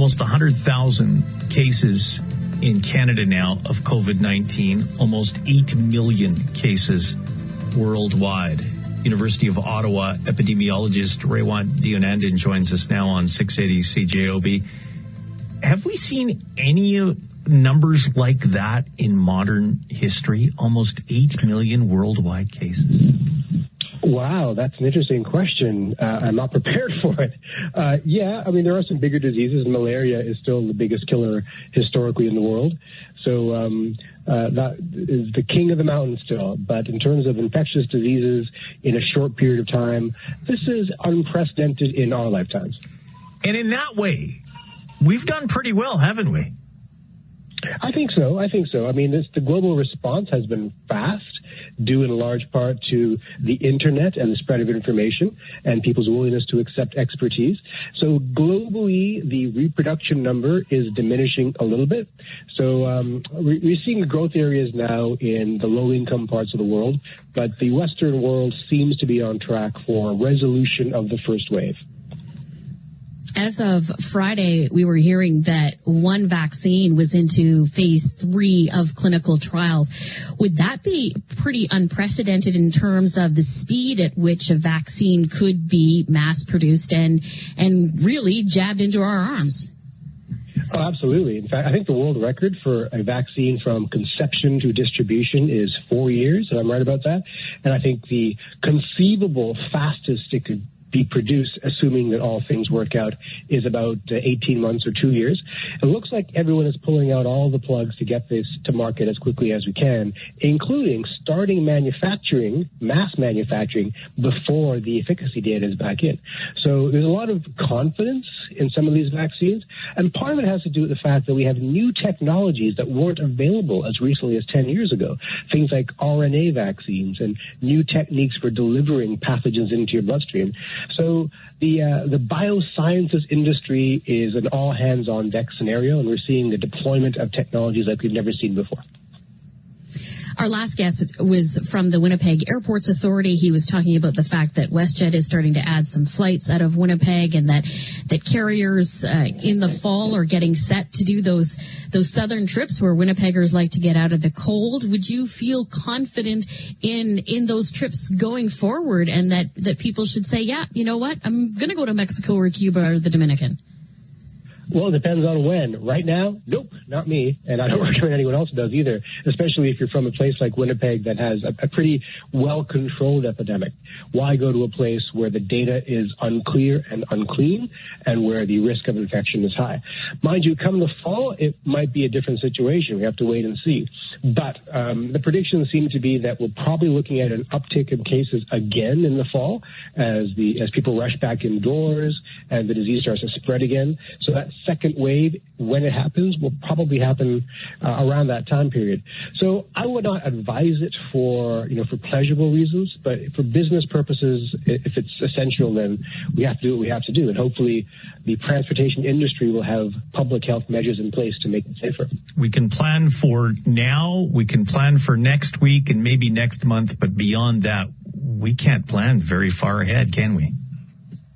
Almost 100,000 cases in Canada now of COVID-19, almost 8 million cases worldwide. University of Ottawa epidemiologist Raywat Deonandan joins us now on 680 CJOB. Have we seen any numbers like that in modern history? Almost 8 million worldwide cases. Wow, that's an interesting question. I'm not prepared for it. Yeah, I mean, there are some bigger diseases. Malaria is still the biggest killer historically in the world. So that is the king of the mountain still. But in terms of infectious diseases in a short period of time, this is unprecedented in our lifetimes. And in that way, we've done pretty well, haven't we? I think so. I mean, the global response has been fast, due in large part to the internet and the spread of information and people's willingness to accept expertise. So globally, the reproduction number is diminishing a little bit. So we're seeing growth areas now in the low-income parts of the world, but the Western world seems to be on track for resolution of the first wave. As of Friday, we were hearing that one vaccine was into phase 3 of clinical trials. Would that be pretty unprecedented in terms of the speed at which a vaccine could be mass-produced and really jabbed into our arms? Oh, absolutely. In fact, I think the world record for a vaccine from conception to distribution is 4 years, and I'm right about that. And I think the conceivable fastest it could be produced, assuming that all things work out, is about 18 months or 2 years. It looks like everyone is pulling out all the plugs to get this to market as quickly as we can, including starting mass manufacturing, before the efficacy data is back in. So there's a lot of confidence in some of these vaccines, and part of it has to do with the fact that we have new technologies that weren't available as recently as 10 years ago. Things like RNA vaccines and new techniques for delivering pathogens into your bloodstream. So the biosciences industry is an all-hands-on-deck scenario, and we're seeing the deployment of technologies like we've never seen before. Our last guest was from the Winnipeg Airports Authority. He was talking about the fact that WestJet is starting to add some flights out of Winnipeg, and that carriers in the fall are getting set to do those southern trips where Winnipeggers like to get out of the cold. Would you feel confident in those trips going forward, and that people should say, yeah, you know what, I'm going to go to Mexico or Cuba or the Dominican? Well, it depends on when. Right now, nope, not me. And I don't recommend anyone else does either, especially if you're from a place like Winnipeg that has a pretty well-controlled epidemic. Why go to a place where the data is unclear and unclean and where the risk of infection is high? Mind you, come the fall, it might be a different situation. We have to wait and see. But the predictions seem to be that we're probably looking at an uptick in cases again in the fall as people rush back indoors and the disease starts to spread again. So that second wave, when it happens, will probably happen around that time period. So I would not advise it for pleasurable reasons, but for business purposes, if it's essential, then we have to do what we have to do. And hopefully the transportation industry will have public health measures in place to make it safer. We can plan for now, we can plan for next week and maybe next month, but beyond that, we can't plan very far ahead, can we?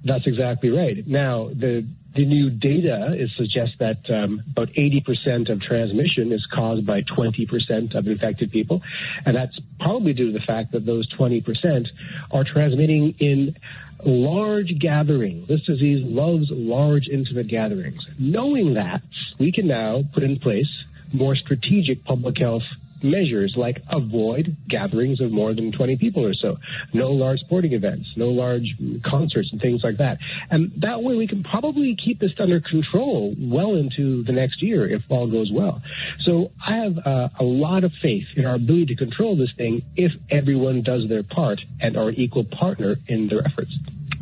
That's exactly right. Now, the new data suggests that about 80% of transmission is caused by 20% of infected people, and that's probably due to the fact that those 20% are transmitting in large gatherings. This disease loves large, intimate gatherings. Knowing that, we can now put in place more strategic public health measures like avoid gatherings of more than 20 people or so, no large sporting events, no large concerts and things like that. And that way we can probably keep this under control well into the next year if all goes well. So I have a lot of faith in our ability to control this thing if everyone does their part and are an equal partner in their efforts.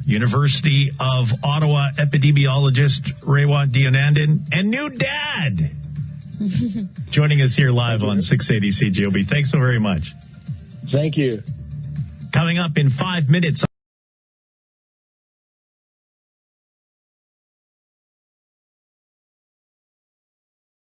University of Ottawa epidemiologist Raywat Deonandan and new dad joining us here live on 680 CJOB. Thanks so very much. Thank you. Coming up in 5 minutes.